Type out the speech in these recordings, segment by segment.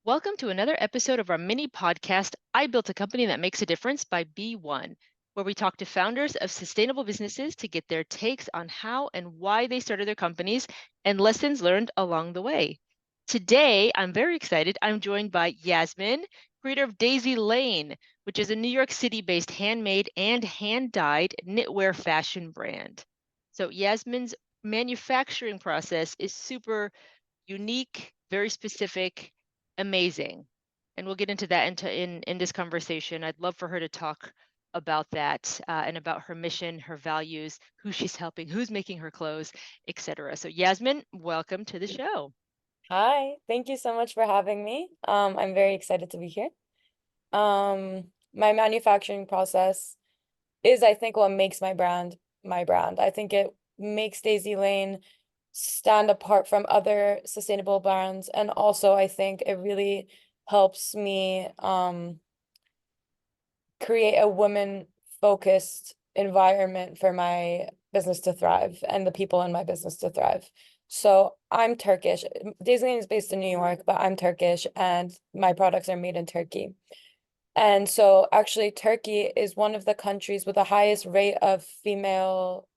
Welcome to another episode of our mini podcast, I Built a Company That Makes a Difference by B1, where we talk to founders of sustainable businesses to get their takes on how and why they started their companies and lessons learned along the way. Today, I'm very excited. I'm joined by Yasemin, creator of Daisy Lane, which is a New York City-based handmade and hand-dyed knitwear fashion brand. So Yasmin's manufacturing process is super unique, very specific, amazing. And we'll get into that in this conversation. I'd love for her to talk about that and about her mission, her values, who she's helping, who's making her clothes, etc. So Yasmin, welcome to the show. Hi, thank you so much for having me. I'm very excited to be here. My manufacturing process is, I think, what makes my brand. I think it makes Daisy Lane stand apart from other sustainable brands, and also I think it really helps me create a women-focused environment for my business to thrive and the people in my business to thrive. So I'm Turkish. Disneyland is based in New York, but I'm Turkish and my products are made in Turkey. And so actually Turkey is one of the countries with the highest rate of female,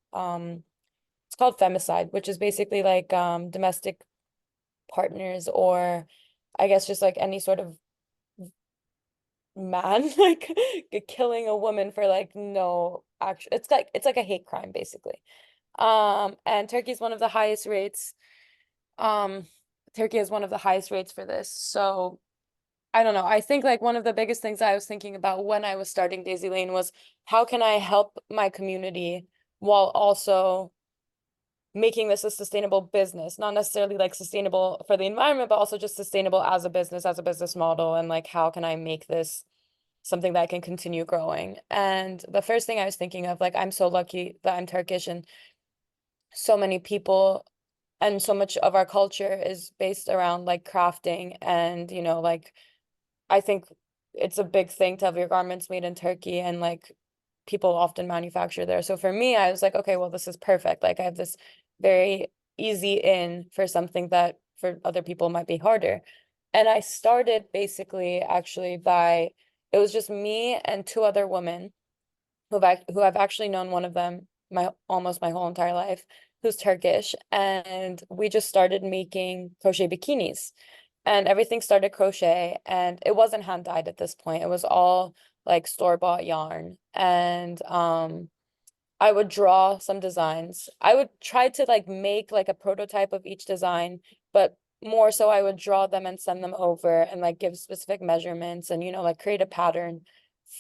it's called femicide, which is basically like domestic partners, or I guess just like any sort of man like killing a woman for like no actual, it's like a hate crime basically. And Turkey's one of the highest rates. um Turkey has one of the highest rates for this. So I don't know, I think like one of the biggest things I was thinking about when I was starting Daisy Lane was how can I help my community while also making this a sustainable business, not necessarily like sustainable for the environment, but also just sustainable as a business model, and like how can I make this something that can continue growing. And the first thing I was thinking of, like, I'm so lucky that I'm Turkish, and so many people and so much of our culture is based around like crafting. And, like, I think it's a big thing to have your garments made in Turkey, and like people often manufacture there. So for me, I was like, okay, well, this is perfect. Like, I have this very easy in for something that for other people might be harder. And I started basically actually by, it was just me and two other women who I've actually known one of them my almost my whole entire life, who's Turkish, and we just started making crochet bikinis. And everything started crochet, and it wasn't hand dyed at this point. It was all like store-bought yarn. And I would draw some designs. I would try to like make like a prototype of each design, but more so I would draw them and send them over and like give specific measurements and like create a pattern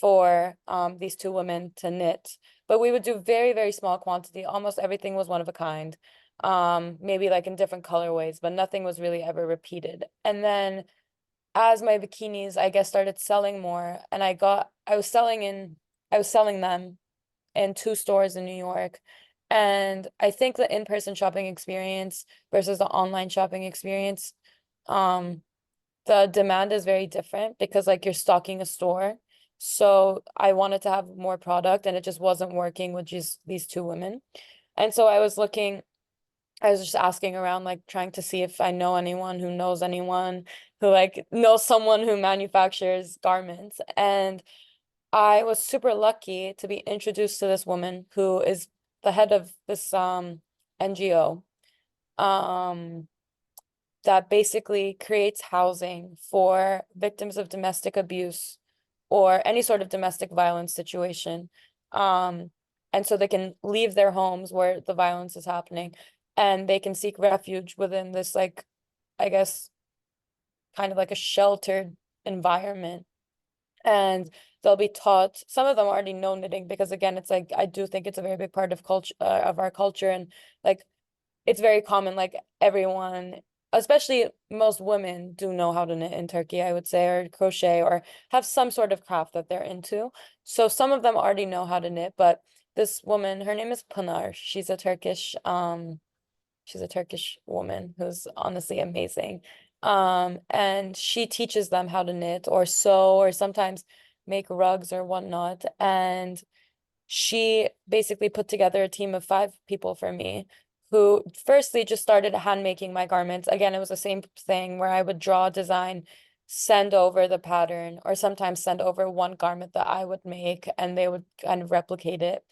for these two women to knit. But we would do very, very small quantity. Almost everything was one of a kind. Maybe like in different colorways, but nothing was really ever repeated. And then as my bikinis, I guess, started selling more, and I was selling them in two stores in New York. And I think the in-person shopping experience versus the online shopping experience, um, the demand is very different because like you're stocking a store. So I wanted to have more product, and it just wasn't working with just these two women. And so I was just asking around, like trying to see if I know anyone who knows anyone who like knows someone who manufactures garments. And I was super lucky to be introduced to this woman who is the head of this NGO um that basically creates housing for victims of domestic abuse or any sort of domestic violence situation. Um and so they can leave their homes where the violence is happening, and they can seek refuge within this, like, I guess, kind of like a sheltered environment. And they'll be taught, some of them already know knitting because again, it's like I do think it's a very big part of culture, of our culture. And like it's very common, like everyone, especially most women, do know how to knit in Turkey, I would say, or crochet, or have some sort of craft that they're into. So some of them already know how to knit. But this woman, her name is Pınar, she's a Turkish woman who's honestly amazing. And she teaches them how to knit or sew or sometimes make rugs or whatnot. And she basically put together a team of 5 people for me, who firstly just started hand making my garments. Again, it was the same thing where I would draw a design, send over the pattern or sometimes send over one garment that I would make and they would kind of replicate it.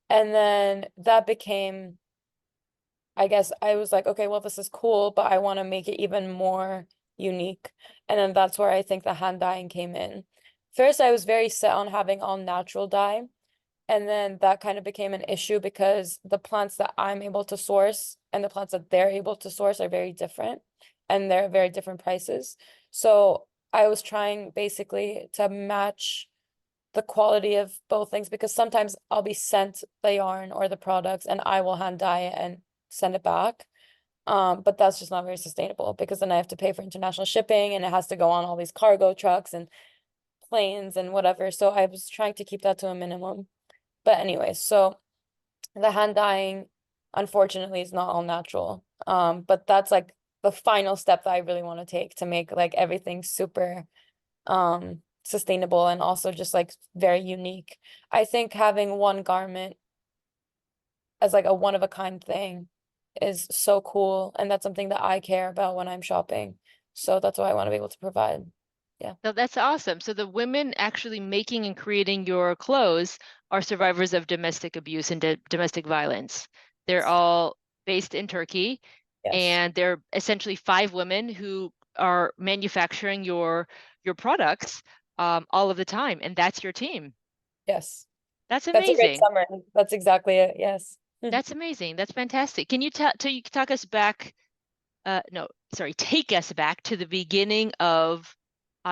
And then that became, I guess I was like, okay, well, this is cool, but I want to make it even more unique. And then that's where I think the hand dyeing came in. First, I was very set on having all natural dye. And then that kind of became an issue because the plants that I'm able to source and the plants that they're able to source are very different and they're very different prices. So I was trying basically to match the quality of both things because sometimes I'll be sent the yarn or the products and I will hand dye it and send it back. But that's just not very sustainable because then I have to pay for international shipping and it has to go on all these cargo trucks and planes and whatever. So I was trying to keep that to a minimum. But anyway, so the hand dyeing, unfortunately, is not all natural. But that's like the final step that I really want to take to make like everything super sustainable and also just like very unique. I think having one garment as like a one of a kind thing is so cool, and that's something that I care about when I'm shopping. So that's what I want to be able to provide. Yeah. So that's awesome. So the women actually making and creating your clothes are survivors of domestic abuse and domestic violence. They're all based in Turkey, Yes. and they're essentially five women who are manufacturing your products all of the time, and that's your team. Yes. That's That's a great amazing. summary. That's exactly it. Yes. That's amazing. That's fantastic. Can you talk us back? No, sorry, take us back to the beginning of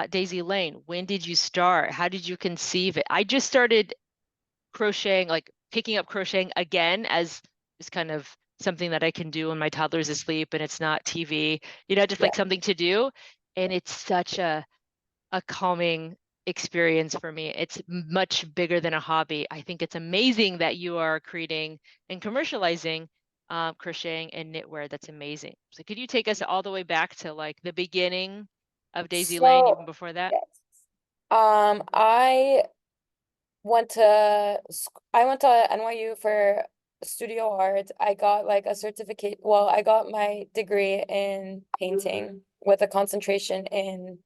Daisy Lane. When did you start? How did you conceive it? I just started crocheting, like picking up crocheting again as just kind of something that I can do when my toddler's asleep and it's not TV, just Yeah. like something to do. And it's such a calming experience for me. It's much bigger than a hobby. I think it's amazing that you are creating and commercializing crocheting and knitwear. That's amazing. So could you take us all the way back to like the beginning of Daisy Lane, even So, before that? yes. I I went to NYU for studio art. I got like a certificate. Well, I got my degree in painting with a concentration in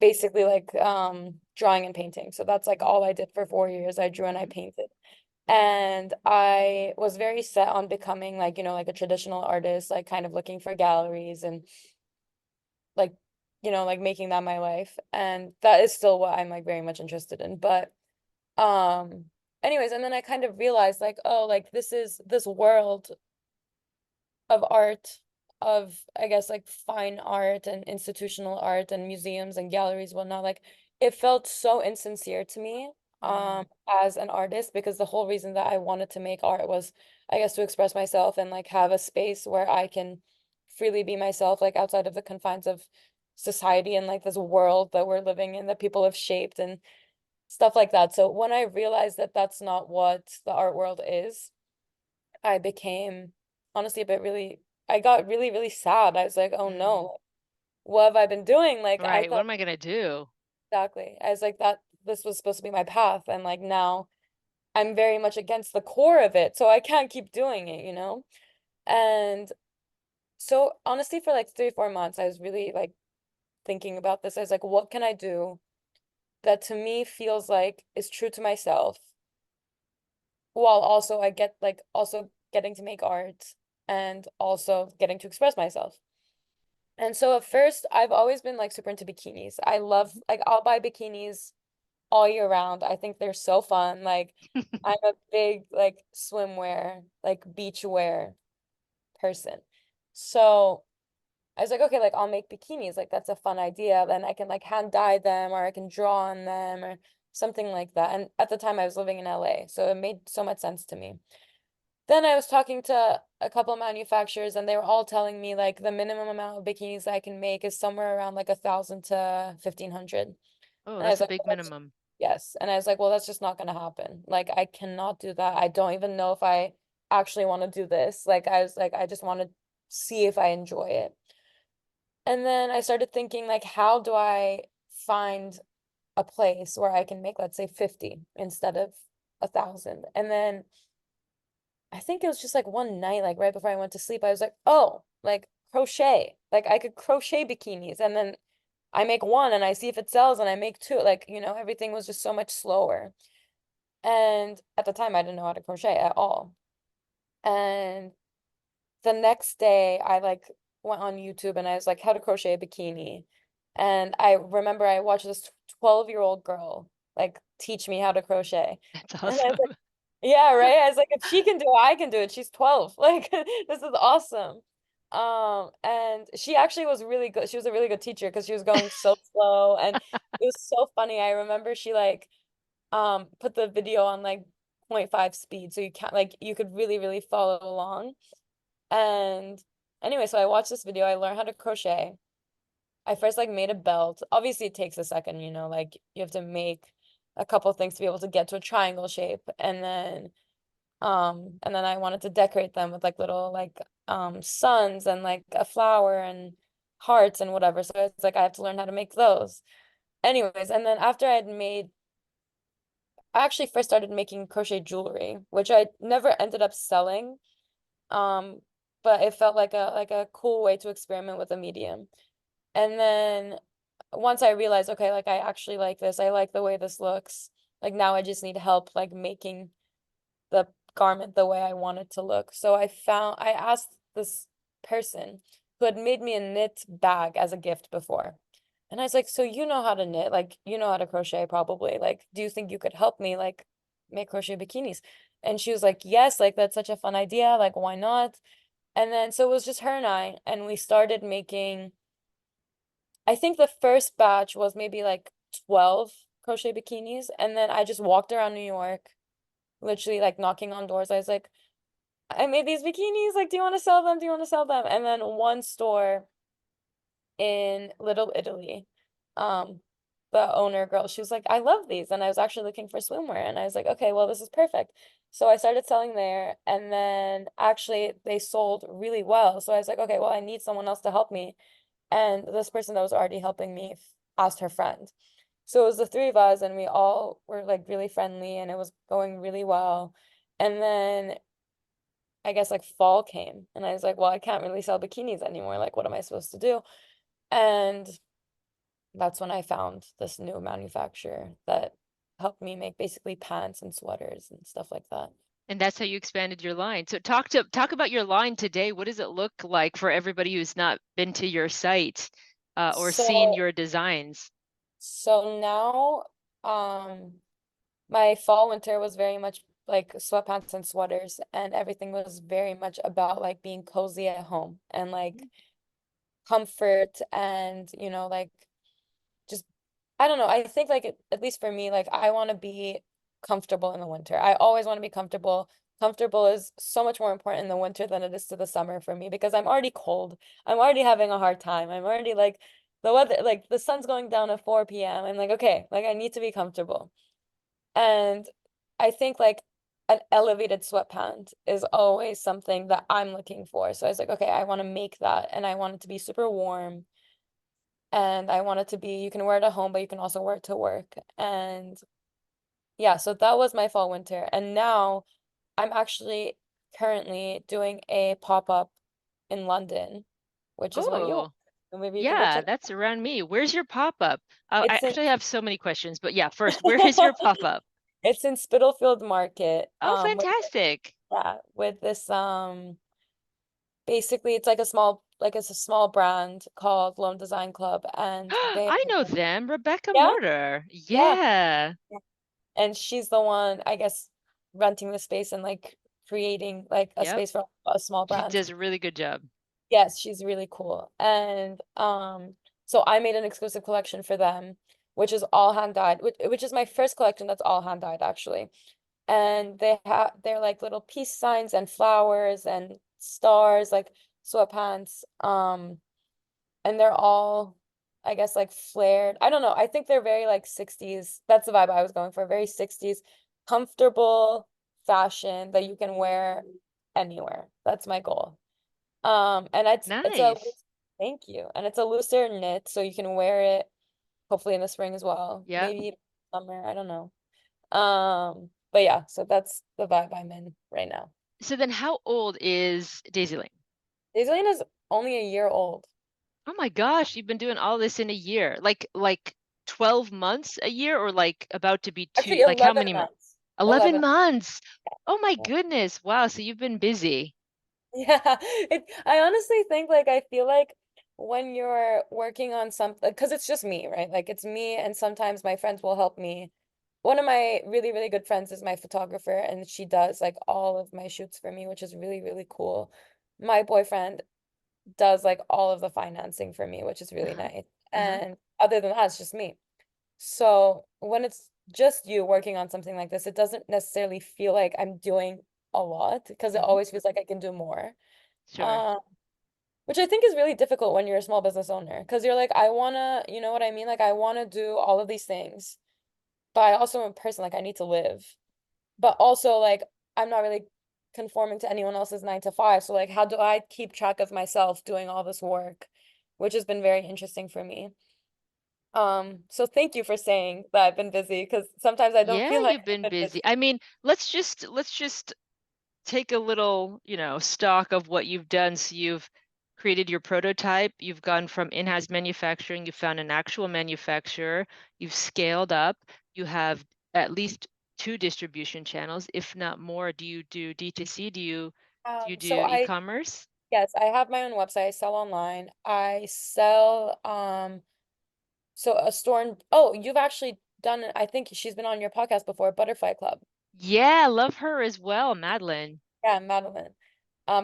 basically like drawing and painting. So that's like all I did for 4 years. I drew and I Mhm. painted. And I was very set on becoming like, like a traditional artist, like kind of looking for galleries and like, like making that my life. And that is still what I'm like very much interested in. But um anyways, and then I kind of realized like, oh, like this is this world of art, of I guess like fine art and institutional art and museums and galleries, whatnot, like it felt so insincere to me Mm, as an artist because the whole reason that I wanted to make art was I guess to express myself and like have a space where I can freely be myself, like outside of the confines of society and like this world that we're living in that people have shaped and stuff like that. So when I realized that that's not what the art world is, I became honestly a bit really, I got really, really sad. I was like, oh mm. no, what have I been doing? Like, I Right. What thought am I gonna do? exactly. I was like, that this was supposed to be my path. And like now I'm very much against the core of it. So I can't keep doing it? And so honestly, for like 3, 4 months, I was really like thinking about this. I was like, what can I do that to me feels like is true to myself? While also I get like also getting to make art and also getting to express myself. And so at first I've always been like super into bikinis. I love like I'll buy bikinis all year round. I think they're so fun. Like I'm a big like swimwear, like beach wear person. So I was like, okay, like I'll make bikinis. Like that's a fun idea. Then I can like hand dye them or I can draw on them or something like that. And at the time I was living in LA, so it made so much sense to me. Then I was talking to a couple manufacturers and they were all telling me like the minimum amount of bikinis I can make is somewhere around like 1,000 to 1,500. Oh, And I was that's a like, big well, that's minimum. yes. And I was like, well, that's just not gonna happen. Like I cannot do that. I don't even know if I actually want to do this. Like I was like, I just want to see if I enjoy it. And then I started thinking like, how do I find a place where I can make, let's say, 50 instead of 1,000? And then I think it was just like one night, like right before I went to sleep, I was like, oh, like crochet. Like I could crochet bikinis. And then I make one and I see if it sells and I make two. Like, everything was just so much slower. And at the time, I didn't know how to crochet at all. And the next day, I like went on YouTube and I was like, how to crochet a bikini. And I remember I watched this 12-year-old girl like teach me how to crochet. That's And I was like, awesome. yeah, right. I was like, if she can do it, I can do it. She's 12. Like, this is awesome. And she actually was really good. She was a really good teacher because she was going so slow and it was so funny. I remember she like put the video on like 0.5 speed so you can't like you could really, really follow along. And anyway, so I watched this video. I learned how to crochet. I first like made a belt. Obviously, it takes a second, like you have to make a couple things to be able to get to a triangle shape. And then I wanted to decorate them with like little like suns and like a flower and hearts and whatever. So it's like I have to learn how to make those. Anyways, and then after I actually first started making crochet jewelry, which I never ended up selling. Um, but it felt like a cool way to experiment with a medium. And then once I realized, okay, like I actually like this, I like the way this looks. Like now I just need help like making the garment the way I want it to look. So I asked this person who had made me a knit bag as a gift before. And I was like, so you know how to knit, like you know how to crochet probably. Like, do you think you could help me like make crochet bikinis? And she was like, yes, like that's such a fun idea. Like, why not? And then so it was just her and I, and we started making, I think the first batch was maybe like 12 crochet bikinis. And then I just walked around New York, literally like knocking on doors. I was like, I made these bikinis. Like, do you want to sell them? Do you want to sell them? And then one store in Little Italy, um, the owner girl, she was like, I love these. And I was actually looking for swimwear. And I was like, okay, well, this is perfect. So I started selling there. And then actually they sold really well. So I was like, okay, well, I need someone else to help me. And this person that was already helping me asked her friend. So it was the three of us, and we all were like really friendly, and it was going really well. And then I guess like fall came, and I was like, well, I can't really sell bikinis anymore. Like, what am I supposed to do? And that's when I found this new manufacturer that helped me make basically pants and sweaters and stuff like that. And that's how you expanded your line. So talk about your line today. What does it look like for everybody who's not been to your site or seen So, your designs? so now, my fall winter was very much like sweatpants and sweaters, and everything was very much about like being cozy at home and like comfort and like just I don't know. I think like at least for me, like I want to be comfortable in the winter. I always want to be comfortable. Comfortable is so much more important in the winter than it is to the summer for me because I'm already cold. I'm already having a hard time. I'm already like the weather, like the sun's going down at 4 p.m. I'm like, okay, like I need to be comfortable. And I think like an elevated sweatpant is always something that I'm looking for. So I was like, okay, I want to make that and I want it to be super warm and I want it to be, you can wear it at home, but you can also wear it to work. And yeah, so that was my fall winter. And now I'm actually currently doing a pop-up in London, which is what you want. Oh, So maybe you can go yeah, check. that's around me. Where's your pop-up? I It's in actually have so many questions, but yeah, first, where is your pop-up? it's in Spitalfield Market. Oh, fantastic. With this basically it's like it's a small brand called Lone Design Club and they I know them, Rebecca yeah, Mortar. yeah. Yeah. Yeah. And she's the one, I guess, renting the space and like creating like a Yep. space for a small She brand. does a really good job. Yes, she's really cool. And so I made an exclusive collection for them, which is all hand dyed, which is my first collection that's all hand dyed actually. And they're like little peace signs and flowers and stars, like sweatpants. And they're all, I guess, like flared. I don't know. I think they're very like 60s. That's the vibe I was going for. Very 60s, comfortable fashion that you can wear anywhere. That's my goal. And it's a Nice. thank you. And it's a looser knit, so you can wear it hopefully in the spring as well. Yep. Maybe summer, I don't know. But yeah, so that's the vibe I'm in right now. So then how old is Daisy Lane? Daisy is only a year old. Oh my gosh, you've been doing all this in a year. Like 12 months a year or like about to be two, Actually, like how 11 many months? months. 11 11. months. Oh my Yeah. goodness. Wow, so you've been busy. Yeah, I honestly think like I feel like when you're working on something, because it's just me, right? Like it's me, and sometimes my friends will help me. One of my really, really good friends is my photographer, and she does like all of my shoots for me, which is really, really cool. My boyfriend does like all of the financing for me, which is really Uh-huh. nice. Uh-huh. And other than that, it's just me. So when it's just you working on something like this, it doesn't necessarily feel like I'm doing a lot because it Hmm. always feels like I can do more. Sure. Um, which I think is really difficult when you're a small business owner because you're like, I wanna, you know what I mean? Like I wanna do all of these things, but I also am a person like I need to live. But also like I'm not really conforming to anyone else's 9 to 5. So like how do I keep track of myself doing all this work, which has been very interesting for me. So thank you for saying that I've been busy because sometimes I don't Yeah, feel like you've been I've been busy. busy. I mean, let's just take a little, stock of what you've done. So you've created your prototype, you've gone from in-house manufacturing, you found an actual manufacturer, you've scaled up, you have at least two distribution channels, if not more. Do you do D2C? Do you So do e-commerce? yes, I have my own website. I sell online. I sell so a store in, oh, you've actually done I think she's been on your podcast before, Butterfly Club. Yeah, love her as well, Madeline. Yeah, Madeline.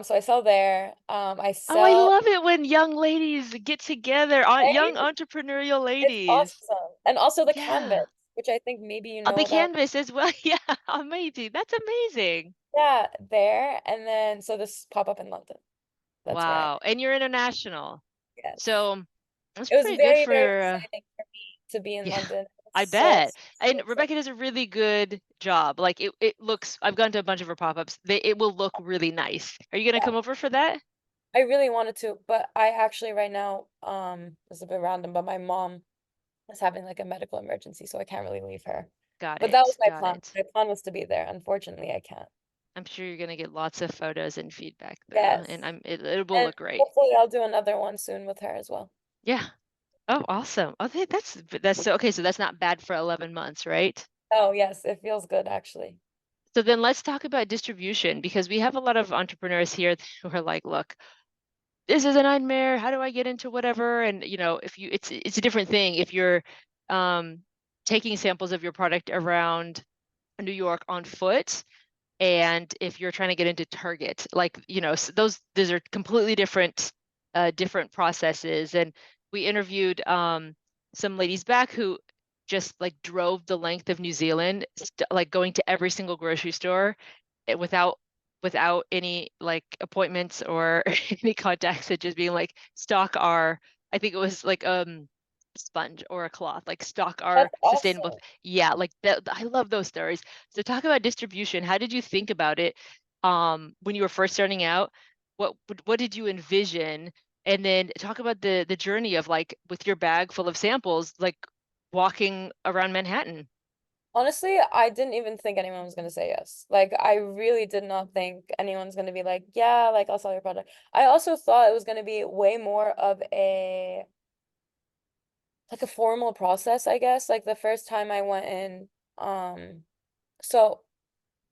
So I sell there. I Oh, I sell, love it when young ladies get together, young right? entrepreneurial It's ladies. awesome. And also the Yeah. canvas, which I think maybe you The know about. canvas as well. Yeah, amazing. That's amazing. Yeah, there. And then so this pop up in London. That's where I am. Wow. And you're international. Yes. So that's It was pretty good very, very for, exciting for me to be in yeah, London. I It's so, bet. so And exciting. Rebecca does a really good job. Like it looks, I've gone to a bunch of her pop-ups. It will look really nice. Are you gonna Yeah. come over for that? I really wanted to, but I actually right now, it's a bit random, but my mom is having like a medical emergency, so I can't really leave her. Got But that was it. my Got plan. it. My plan was to be there. Unfortunately, I can't. I'm sure you're gonna get lots of photos and feedback though, and Yes. it will And look great. hopefully I'll do another one soon with her as well. Yeah. Oh, awesome. Okay, that's so okay, so that's not bad for 11 months, right? Oh, yes, it feels good actually. So then let's talk about distribution because we have a lot of entrepreneurs here who are like, look, this is a nightmare. How do I get into whatever? And if you it's a different thing if you're um taking samples of your product around New York on foot and if you're trying to get into Target, like, those are completely different processes. And we interviewed some ladies back who just like drove the length of New Zealand, like going to every single grocery store without any like appointments or any contacts, and just being like, stock our, I think it was like sponge or a cloth, like stock our That's sustainable. awesome. Yeah, like that. I love those stories. So talk about distribution. How did you think about it when you were first starting out? What did you envision? And then talk about the journey of like with your bag full of samples, like walking around Manhattan. Honestly, I didn't even think anyone was gonna say yes. Like, I really did not think anyone's gonna be like, yeah, like I'll sell your product. I also thought it was gonna be way more of a like a formal process, I guess. Like the first time I went in, so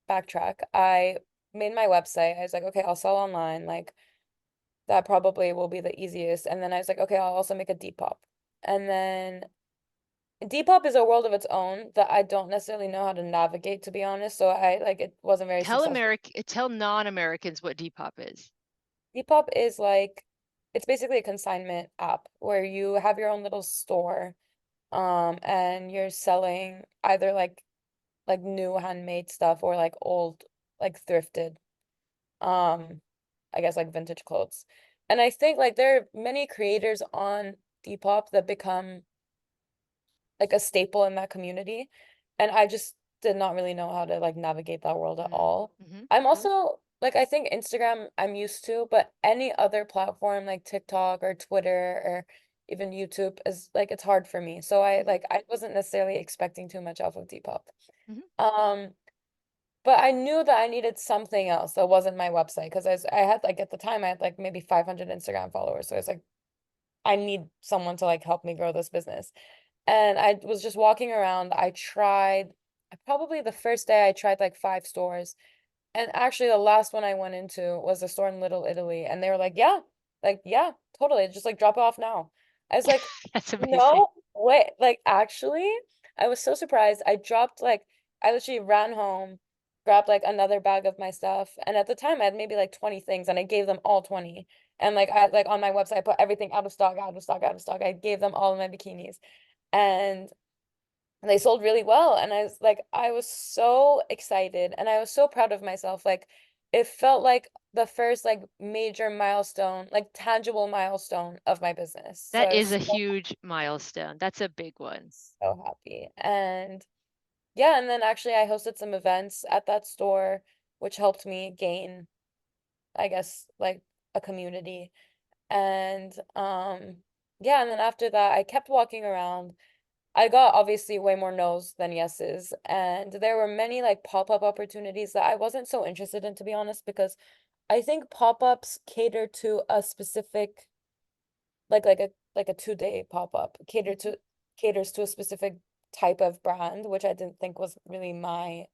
backtrack, I made my website. I was like, okay, I'll sell online. Like that probably will be the easiest. And then I was like, okay, I'll also make a Depop. And then Depop is a world of its own that I don't necessarily know how to navigate, to be honest. So I like it wasn't very successful. Tell non-Americans what Depop is. Depop is like it's basically a consignment app where you have your own little store, and you're selling either like new handmade stuff or like old like thrifted, um, I guess like vintage clothes. And I think like there are many creators on Depop that become like a staple in that community. And I just did not really know how to like navigate that world at all. Mm-hmm. I'm also like I think Instagram I'm used to, but any other platform like TikTok or Twitter or even YouTube is like it's hard for me. So I Hmm. like I wasn't necessarily expecting too much off of Depop. Hmm. Um, but I knew that I needed something else that wasn't my website because I had like at the time I had like maybe 500 Instagram followers. So I was like, I need someone to like help me grow this business. And I was just walking around. I tried, probably the first day I tried like 5 stores. And actually the last one I went into was a store in Little Italy. And they were like, yeah, totally. Just like drop it off now. I was like, That's amazing. no, wait, like actually, I was so surprised. I literally ran home, grabbed like another bag of my stuff. And at the time I had maybe like 20 things and I gave them all 20. And like like on my website, I put everything out of stock, out of stock, out of stock. I gave them all of my bikinis. And they sold really well. And I was so excited and I was so proud of myself. Like it felt like the first like major milestone, like tangible milestone of my business. So That I is a was huge milestone. That's a big one. so happy. And yeah, and then actually I hosted some events at that store, which helped me gain, I guess, like a community. And yeah, and then after that I kept walking around. I got obviously way more no's than yeses, and there were many like pop-up opportunities that I wasn't so interested in, to be honest, because I think pop-ups cater to a specific like a 2-day pop-up Mhm. caters to a specific type of brand, which I didn't think was really my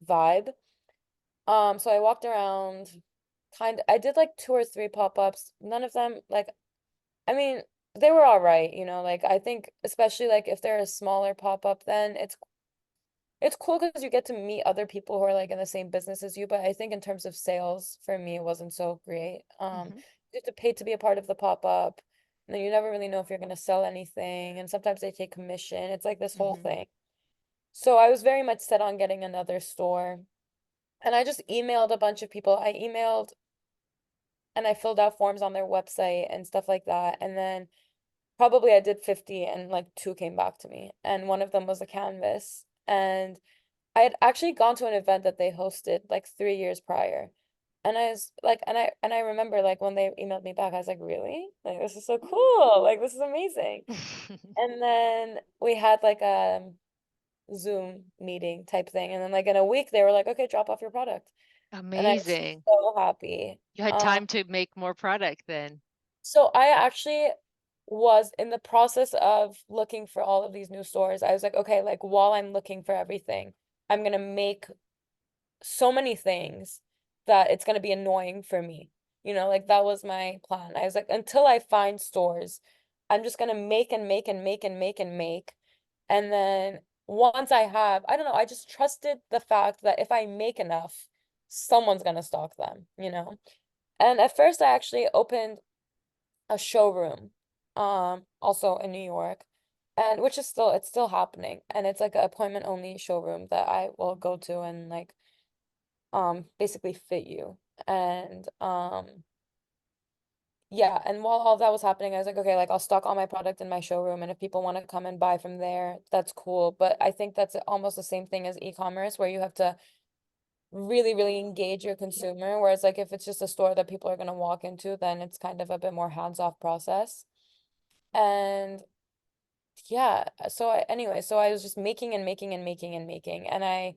vibe. So I walked around I did like 2 or 3 pop-ups. None of them like I mean, they were all right, like I think especially like if they're a smaller pop-up, then it's cool because you get to meet other people who are like in the same business as you, but I think in terms of sales, for me, it wasn't so great. Mhm. You have to pay to be a part of the pop-up, and then you never really know if you're gonna sell anything, and sometimes they take commission. It's like this whole Mhm. thing. So I was very much set on getting another store, and I just emailed a bunch of people. I emailed and I filled out forms on their website and stuff like that, and then probably I did 50 and like 2 came back to me, and one of them was a canvas. And I had actually gone to an event that they hosted like 3 years prior. And I was like, and I remember like when they emailed me back, I was like, really? Like this is so cool. Like this is amazing. And then we had like a Zoom meeting type thing. And then like in a week they were like, okay, drop off your product. And I was Amazing. so happy. You had time to make more product then. So I actually was in the process of looking for all of these new stores. I was like, okay, like while I'm looking for everything, I'm gonna make so many things that it's gonna be annoying for me. Like that was my plan. I was like, until I find stores, I'm just gonna make and make and make and make and make. And then once I don't know, I just trusted the fact that if I make enough, someone's gonna stock them. And at first I actually opened a showroom, also in New York, and which is it's still happening, and it's like an appointment only showroom that I will go to and like basically fit you. And yeah, and while all that was happening, I was like, okay, like I'll stock all my product in my showroom, and if people want to come and buy from there, that's cool. But I think that's almost the same thing as e-commerce, where you have to really, really engage your consumer. Whereas like if it's just a store that people are going to walk into, then it's kind of a bit more hands-off process. And yeah, so I was just making and making and making and making, and I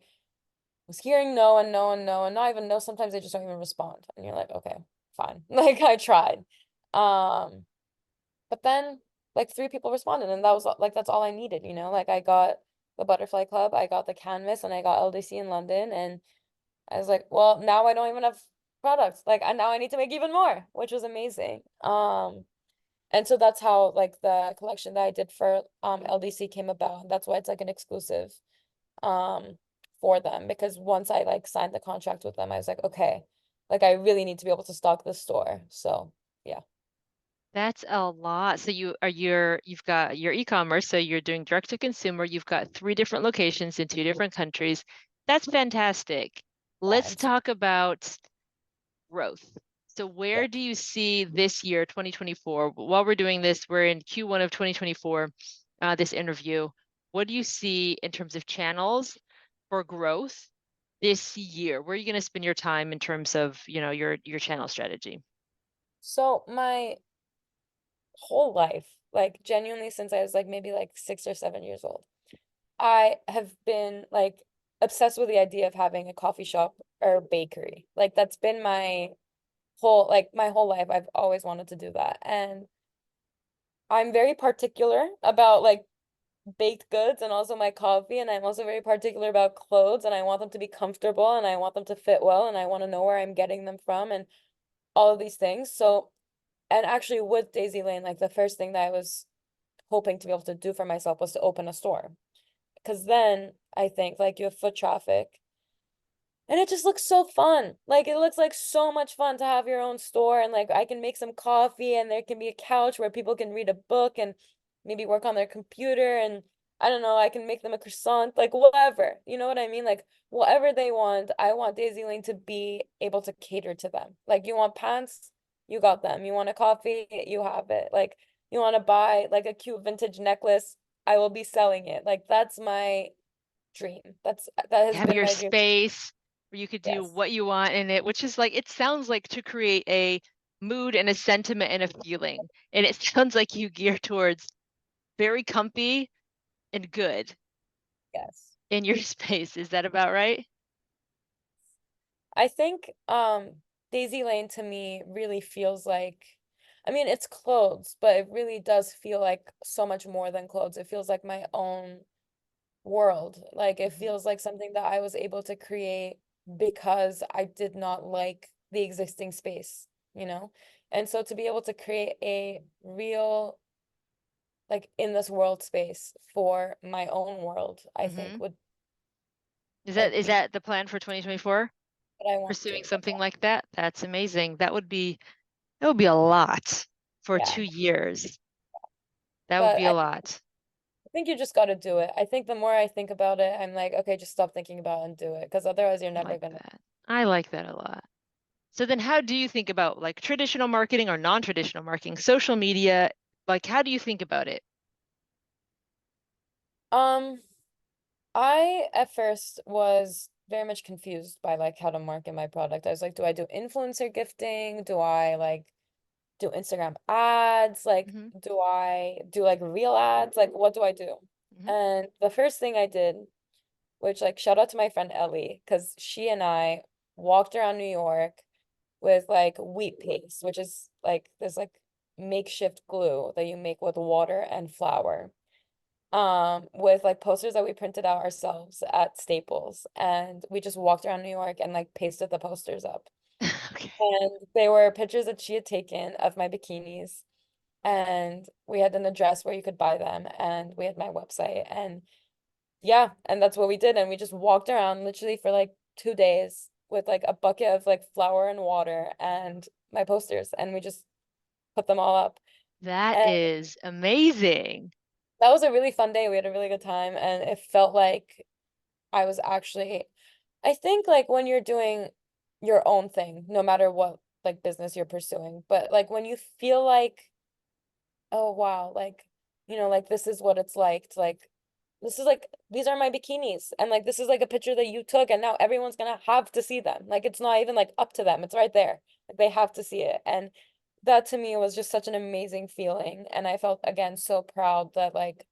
was hearing no and no and no and not even no. Sometimes they just don't even respond, and you're like, okay, fine. Like I tried. Um, but then like 3 people responded, and that was like that's all I needed. Like I got the Butterfly Club, I got the canvas, and I got LDC in London, and I was like, well, now I don't even have products. Like, and now I need to make even more, which was amazing. And so that's how like the collection that I did for LDC came about. That's why it's like an exclusive um for them, because once I like signed the contract with them, I was like, okay, like I really need to be able to stock this store. So yeah. That's a lot. So you've got your e-commerce, so you're doing direct to consumer. You've got 3 different locations in 2 different countries. That's fantastic. Yeah, Let's and so talk about growth. So yeah. where do you see this year, 2024? While we're doing this, we're in Q1 of 2024, this interview. What do you see in terms of channels for growth this year? Where are you going to spend your time in terms of, your channel strategy? So my whole life, like genuinely since I was like maybe like 6 or 7 years old, I have been like obsessed with the idea of having a coffee shop or bakery. Like that's been my whole life. I've always wanted to do that. And I'm very particular about like baked goods and also my coffee, and I'm also very particular about clothes, and I want them to be comfortable and I want them to fit well and I want to know where I'm getting them from and all of these things. So, and actually with Daisy Lane, like the first thing that I was hoping to be able to do for myself was to open a store. Because then I think like you have foot traffic. And it just looks so fun. Like it looks like so much fun to have your own store, and like I can make some coffee and there can be a couch where people can read a book and maybe work on their computer, and I don't know, I can make them a croissant, like whatever. You know what I mean? Like whatever they want, I want Daisy Lane to be able to cater to them. Like you want pants, you got them. You want a coffee, you have it. Like you want to buy like a cute vintage necklace, I will be selling it. Like that's my dream. That has Have been your my dream. space where you could do Yes. what you want in it, which is like, it sounds like to create a mood and a sentiment and a feeling. And it sounds like you gear towards very comfy and good Yes. in your space. Is that about right? I think Daisy Lane to me really feels like, I mean it's clothes, but it really does feel like so much more than clothes. It feels like my own world. Like it Mhm. feels like something that I was able to create because I did not like the existing space, you know? And so to be able to create a real like in this world space for my own world, I think Mhm. would Is that like is be that the plan for 2024? what I want to Pursuing do. something like that? That's amazing. That would be a lot for Yeah. 2 years. That would But be a lot. I think you just got to do it. I think the more I think about it, I'm like, okay, just stop thinking about it and do it. Because otherwise, you're I never like gonna. that. I like that a lot. So then how do you think about like traditional marketing or non-traditional marketing, social media? Like how do you think about it? Um, I at first was very much confused by like how to market my product. I was like, do I do influencer gifting? Do I like do Instagram ads? Like, Hmm. do I do like real ads? Like, what do I do? Hmm. And the first thing I did, which like shout out to my friend Ellie, because she and I walked around New York with like wheat paste, which is like this like makeshift glue that you make with water and flour. With like posters that we printed out ourselves at Staples, and we just walked around New York and like pasted the posters up. Okay. And they were pictures that she had taken of my bikinis, and we had an address where you could buy them, and we had my website, and yeah, and that's what we did, and we just walked around literally for like 2 days with like a bucket of like flour and water and my posters, and we just put them all up. That And is amazing. that was a really fun day. We had a really good time, and it felt like I was actually, I think like when you're doing your own thing, no matter what like business you're pursuing, but like when you feel like, oh wow, like, like this is what it's like to like, this is like, these are my bikinis. And like, this is like a picture that you took, and now everyone's gonna have to see them. Like, it's not even like up to them, it's right there. Like, they have to see it. And that to me was just such an amazing feeling. And I felt again so proud that like,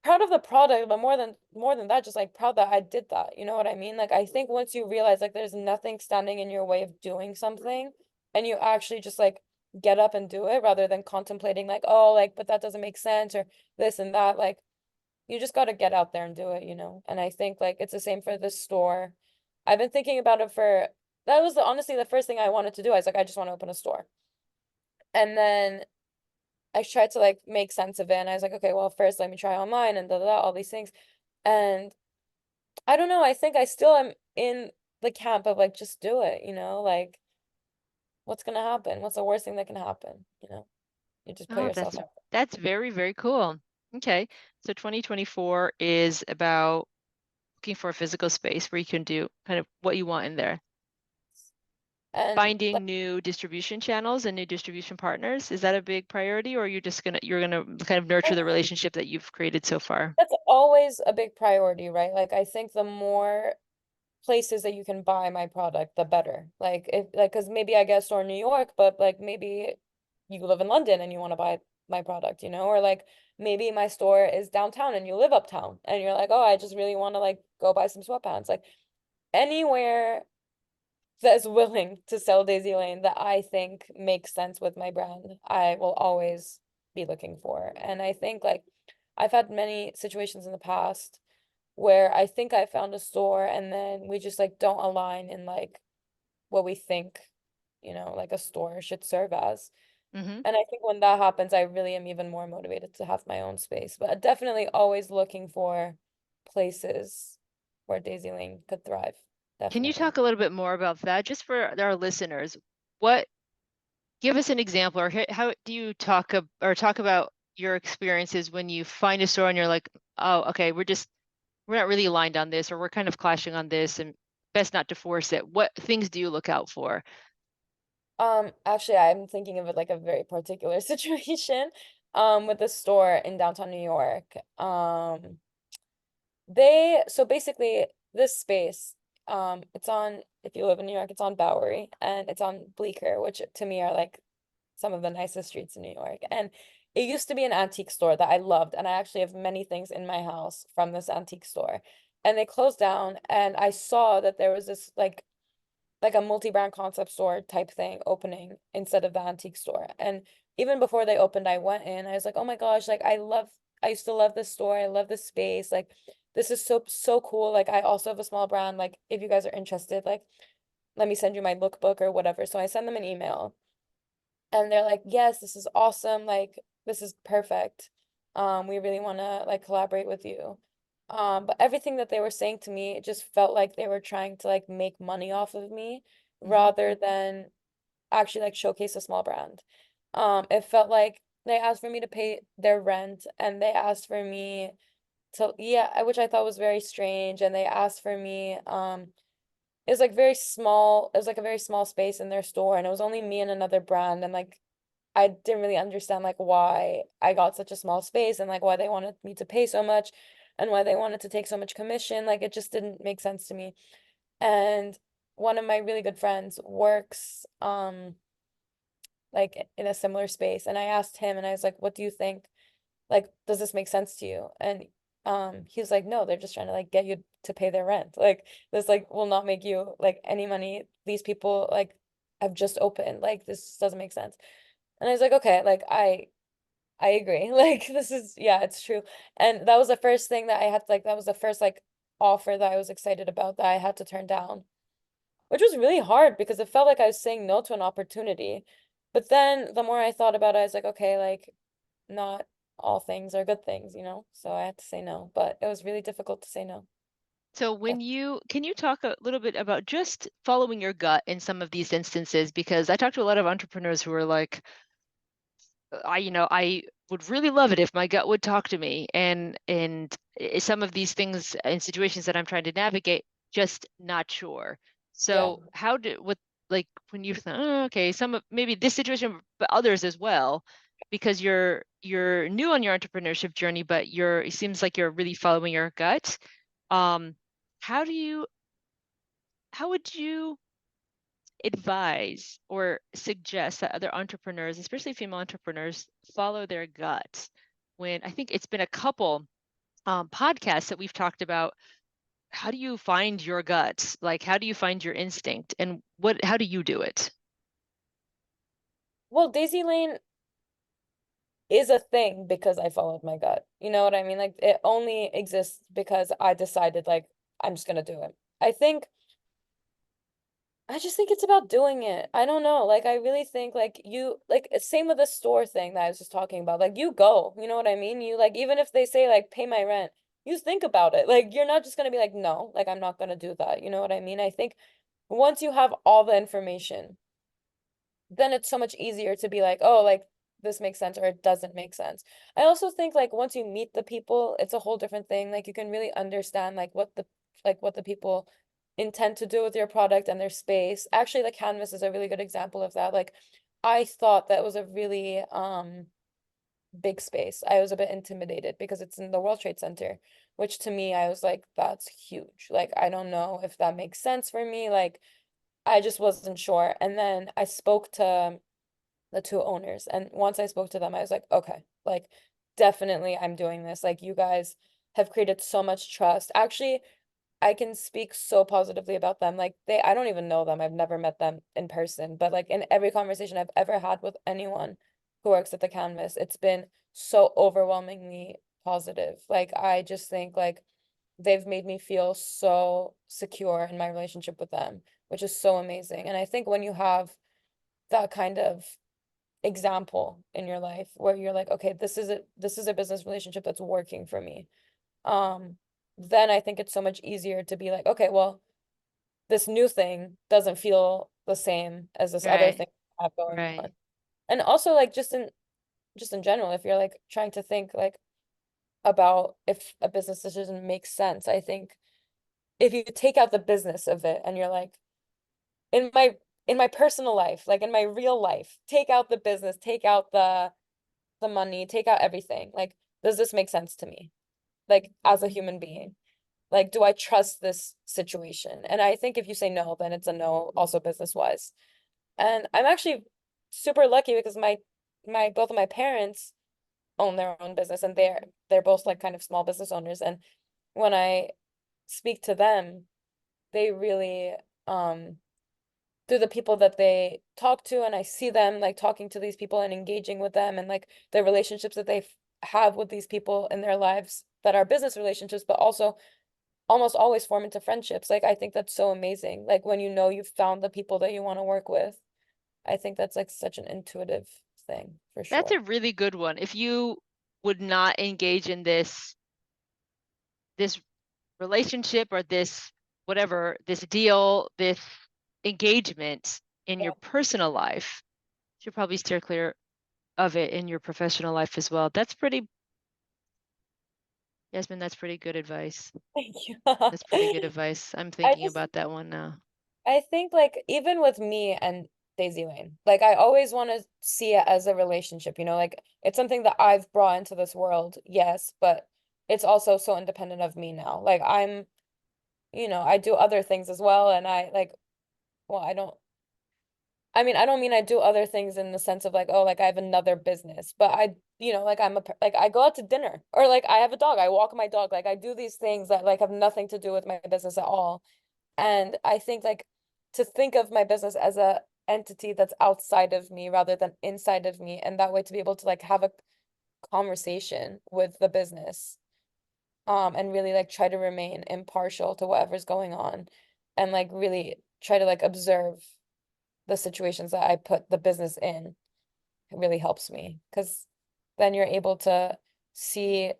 proud of the product, but more than that, just like proud that I did that. You know what I mean? Like I think once you realize like there's nothing standing in your way of doing something, and you actually just like get up and do it rather than contemplating like, oh, like, but that doesn't make sense or this and that, like you just got to get out there and do it. And I think like it's the same for this store. I've been thinking about it for that was honestly the first thing I wanted to do. I was like, I just want to open a store. And then I tried to like make sense of it, and I was like, okay, well, first let me try online and all these things. And I don't know, I think I still am in the camp of like just do it, like what's gonna happen? What's the worst thing that can happen? You just put Oh, yourself that's out that's very, very cool. Okay. So 2024 is about looking for a physical space where you can do kind of what you want in there. there. And Finding new distribution channels and new distribution partners, is that a big priority, or you're gonna kind of nurture the relationship that you've created so far? that's always a big priority, right? Like I think the more places that you can buy my product, the better. Like if like because maybe I get a store in New York, but like maybe you live in London and you want to buy my product, or like maybe my store is downtown and you live uptown and you're like, oh, I just really want to like go buy some sweatpants. Like anywhere that is willing to sell Daisy Lane that I think makes sense with my brand, I will always be looking for. And I think like I've had many situations in the past where I think I found a store and then we just like don't align in like what we think, like a store should serve as. Hmm. And I think when that happens, I really am even more motivated to have my own space. But definitely always looking for places where Daisy Lane could thrive. Can you Definitely. talk a little bit more about that, just for our listeners? What Give us an example, or how do you talk about your experiences when you find a store and you're like, oh, okay, we're not really aligned on this, or we're kind of clashing on this, and best not to force it. What things do you look out for? Actually, I'm thinking of it like a very particular situation, with a store in downtown New York. So basically this space, it's on, if you live in New York, it's on Bowery and it's on Bleecker, which to me are like some of the nicest streets in New York. And it used to be an antique store that I loved, and I actually have many things in my house from this antique store. And they closed down, and I saw that there was this like a multi-brand concept store type thing opening instead of the antique store. And even before they opened, I went in, I was like, oh my gosh, like I used to love this store. I love this space. Like this is so cool. Like I also have a small brand. Like if you guys are interested, like let me send you my lookbook or whatever. So I send them an email and they're like, yes, this is awesome. Like this is perfect. We really want to like collaborate with you. But everything that they were saying to me, it just felt like they were trying to like make money off of me Hmm. rather than actually like showcase a small brand. It felt like they asked for me to pay their rent and they asked for me to, yeah, which I thought was very strange. And they asked for me, it was like very small, it was like a very small space in their store and it was only me and another brand. And like I didn't really understand like why I got such a small space and like why they wanted me to pay so much and why they wanted to take so much commission. Like it just didn't make sense to me. And one of my really good friends works like in a similar space and I asked him and I was like, "What do you think? Like does this make sense to you?" And he was like, "No, they're just trying to like get you to pay their rent. Like this like will not make you like any money. These people like have just opened. Like this doesn't make sense." And I was like, "Okay, like I agree. Like this is yeah, it's true." And that was the first thing that I had to, like that was the first like offer that I was excited about that I had to turn down, which was really hard because it felt like I was saying no to an opportunity. But then the more I thought about it, I was like, okay, like not all things are good things, you know? So I had to say no, but it was really difficult to say no. So can you talk a little bit about just following your gut in some of these instances? Because I talk to a lot of entrepreneurs who are like, I would really love it if my gut would talk to me, and some of these things and situations that I'm trying to navigate, just not sure. Yeah. So how do what like when you think, oh, okay, some of maybe this situation, but others as well, because you're new on your entrepreneurship journey, but it seems like you're really following your gut. Um, how do you how would you advise or suggest that other entrepreneurs, especially female entrepreneurs, follow their gut? When I think it's been a couple podcasts that we've talked about, how do you find your gut? Like, how do you find your instinct, and how do you do it? Well, Daisy Lane is a thing because I followed my gut. You know what I mean? Like it only exists because I decided like I'm just gonna do it. I just think it's about doing it. I don't know. Like I really think like you like same with the store thing that I was just talking about. Like you go, you know what I mean? You like even if they say like pay my rent, you think about it. Like you're not just gonna be like no, like I'm not gonna do that. You know what I mean? I think once you have all the information, then it's so much easier to be like, oh, like this makes sense or it doesn't make sense. I also think like once you meet the people, it's a whole different thing. Like you can really understand like what the people intend to do with your product and their space. Actually, the canvas is a really good example of that. Like I thought that was a really big space. I was a bit intimidated because it's in the World Trade Center, which to me I was like, that's huge. Like I don't know if that makes sense for me. Like I just wasn't sure. And then I spoke to the two owners. And once I spoke to them, I was like, okay, like definitely I'm doing this. Like you guys have created so much trust. Actually, I can speak so positively about them. Like I don't even know them. I've never met them in person, but like in every conversation I've ever had with anyone who works at the canvas, it's been so overwhelmingly positive. Like I just think like they've made me feel so secure in my relationship with them, which is so amazing. And I think when you have that kind of example in your life where you're like, okay, this is a business relationship that's working for me, um, then I think it's so much easier to be like, okay, well, this new thing doesn't feel the same as this other Right. thing I have going on. Right. And also like just in general, if you're like trying to think like about if a business decision makes sense, I think if you take out the business of it and you're like, in my personal life, like in my real life, take out the business, take out the money, take out everything. Like, does this make sense to me? Like as a human being? Like, do I trust this situation? And I think if you say no, then it's a no, also business wise. And I'm actually super lucky because my both of my parents own their own business, and they're both like kind of small business owners. And when I speak to them, they really through the people that they talk to, and I see them like talking to these people and engaging with them, and like the relationships that they have with these people in their lives that are business relationships, but also almost always form into friendships. Like I think that's so amazing. Like when you know you've found the people that you want to work with. I think that's like such an intuitive thing for That's sure. a really good one. If you would not engage in this relationship or this whatever, this deal, this engagement in Yeah. your personal life, you should probably steer clear of it in your professional life as well. That's pretty, Yasmin, that's pretty good advice. Thank you. That's pretty good advice. I'm I thinking just about that one now. I think like even with me and Daisy Lane, like I always want to see it as a relationship, like it's something that I've brought into this world, yes, but it's also so independent of me now. Like I do other things as well, and I like, well, I mean, I don't mean I do other things in the sense of like, oh, like I have another business, but like like I go out to dinner, or like I have a dog, I walk my dog, like I do these things that like have nothing to do with my business at all. And I think like to think of my business as a entity that's outside of me rather than inside of me, and that way to be able to like have a conversation with the business, and really like try to remain impartial to whatever's going on, and like really try to like observe the situations that I put the business in. It really helps me because then you're able to see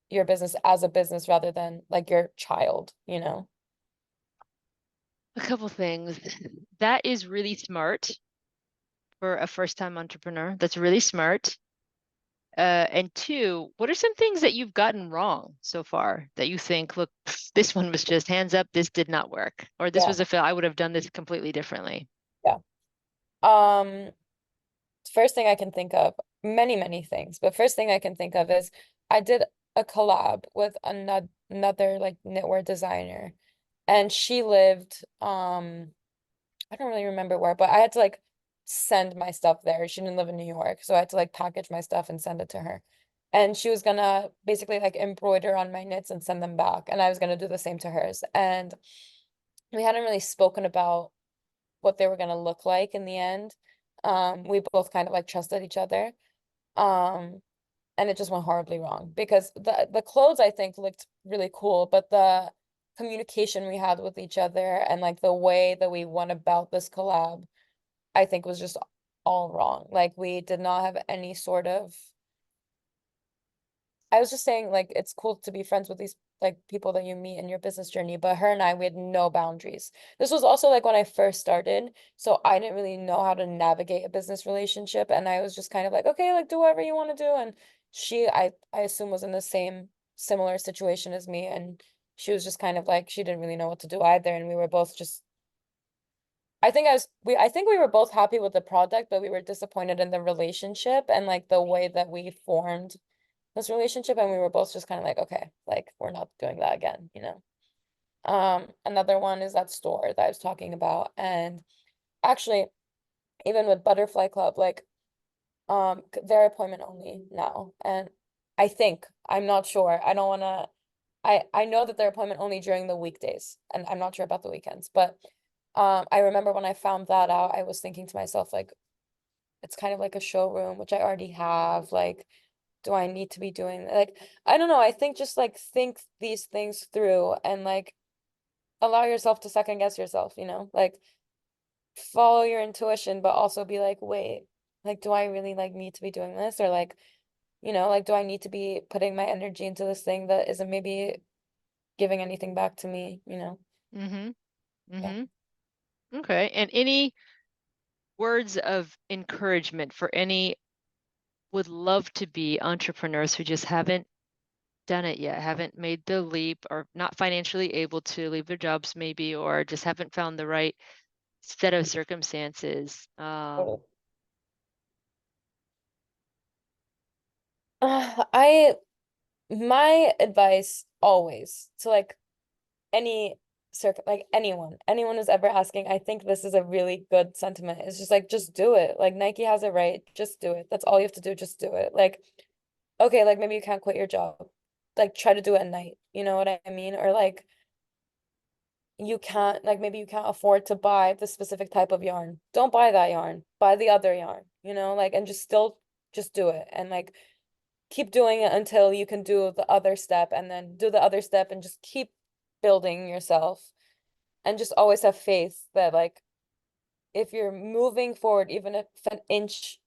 your business as a business rather than like your child. A couple things. That is really smart for a first-time entrepreneur. That's really smart. And two, what are some things that you've gotten wrong so far that you think, look, this one was just hands up, this did not work, or this Yeah, was a fail, I would have done this completely differently. yeah. Um, First thing I can think of, many, many things, but first thing I can think of is I did a collab with another like knitwear designer, and she lived I don't really remember where, but I had to like send my stuff there. She didn't live in New York, so I had to like package my stuff and send it to her. And she was gonna basically like embroider on my knits and send them back, and I was gonna do the same to hers. And we hadn't really spoken about what they were gonna look like in the end. We both kind of like trusted each other. Um, and it just went horribly wrong because the clothes I think looked really cool, but the communication we had with each other and like the way that we went about this collab, I think was just all wrong. Like we did not have any sort of I was just saying like it's cool to be friends with these like people that you meet in your business journey, but her and I, we had no boundaries. This was also like when I first started, so I didn't really know how to navigate a business relationship, and I was just kind of like, okay, like do whatever you want to do. And I assume was in the same similar situation as me, and she was just kind of like she didn't really know what to do either, and we were both just I think we were both happy with the product, but we were disappointed in the relationship and like the way that we formed this relationship, and we were both just kind of like, okay, like we're not doing that again. Another one is that store that I was talking about. And actually, even with Butterfly Club, like they're appointment only now. And I'm not sure. I don't want to I know that they're appointment only during the weekdays, and I'm not sure about the weekends, but I remember when I found that out, I was thinking to myself, like, it's kind of like a showroom, which I already have. Like, do I need to be doing like, I don't know. I think just like think these things through and like allow yourself to second guess yourself, like follow your intuition, but also be like, wait, like, do I really like need to be doing this? Or like, like, do I need to be putting my energy into this thing that isn't maybe giving anything back to me? Mm-hmm. Yeah. Mm-hmm. Okay. And any words of encouragement for any would love to be entrepreneurs who just haven't done it yet, haven't made the leap, or not financially able to leave their jobs maybe, or just haven't found the right set of circumstances. Totally. I my advice always to like any like anyone who's ever asking, I think this is a really good sentiment. It's just like just do it. Like Nike has it right. Just do it. That's all you have to do. Just do it. Like, okay, like maybe you can't quit your job. Like try to do it at night. You know what I mean? Or like you can't like maybe you can't afford to buy the specific type of yarn. Don't buy that yarn. Buy the other yarn, like and just still just do it. And like keep doing it until you can do the other step and then do the other step and just keep building yourself and just always have faith that like if you're moving forward even if an inch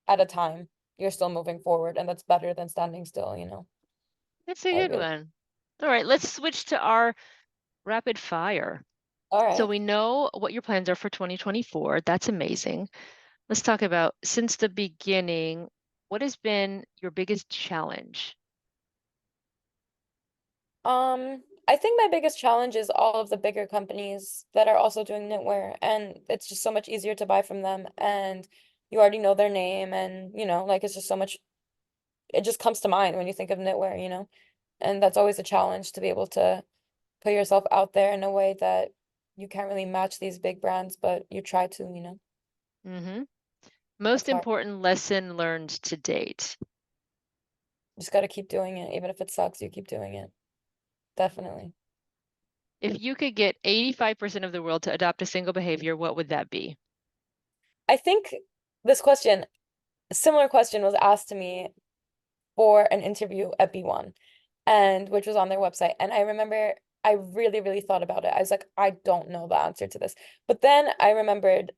at a time you're still moving forward and that's better than standing still. That's a I good really one. All right, let's switch to our rapid fire. all So right. we know what your plans are for 2024. That's amazing. Let's talk about since the beginning, what has been your biggest challenge? I think my biggest challenge is all of the bigger companies that are also doing knitwear and it's just so much easier to buy from them and you already know their name and like it's just so much it just comes to mind when you think of knitwear. And that's always a challenge to be able to put yourself out there in a way that you can't really match these big brands, but you try to. Mm-hmm. Most It's hard. important lesson learned to date. Just got to keep doing it. Even if it sucks, you keep doing it. Definitely. If you could get 85% of the world to adopt a single behavior, what would that be? I think this question, a similar question was asked to me for an interview at B1 and which was on their website. And I remember I really, really thought about it. I was like, I don't know the answer to this. But then I remembered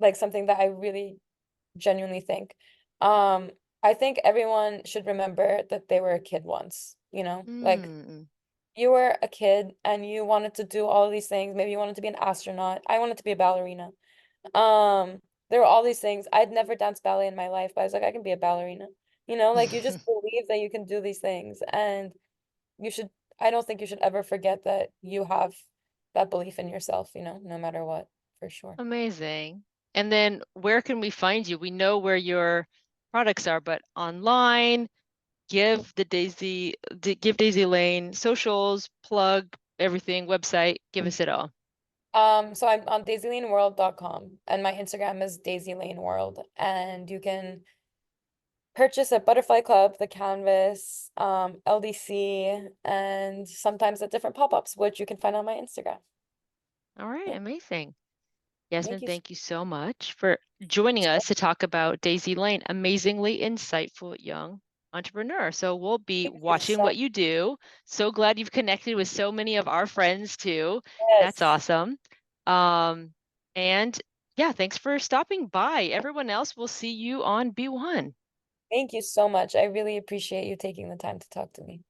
like something that I really genuinely think. Um, I think everyone should remember that they were a kid once. Like Hmm. you were a kid and you wanted to do all of these things. Maybe you wanted to be an astronaut. I wanted to be a ballerina. There were all these things. I'd never danced ballet in my life, but I was like, I can be a ballerina. Like you just believe that you can do these things and you should, I don't think you should ever forget that you have that belief in yourself, no matter what, for sure. Amazing. And then where can we find you? We know where your products are, but online, give Daisy Lane socials, plug everything, website, give us it all. So I'm on daisylaneworld.com and my Instagram is daisylaneworld and you can purchase at Butterfly Club, the Canvas, LDC, and sometimes at different pop-ups, which you can find on my Instagram. All right, Yeah, amazing. thank Yasmin, you. thank you so much for joining us to talk about Daisy Lane, amazingly insightful young entrepreneur. So we'll be Thank you watching so what you do. So glad you've connected with so many of our friends too. That's Yes. awesome. Um, and yeah, thanks for stopping by. Everyone else, we'll see you on B1. Thank you so much. I really appreciate you taking the time to talk to me.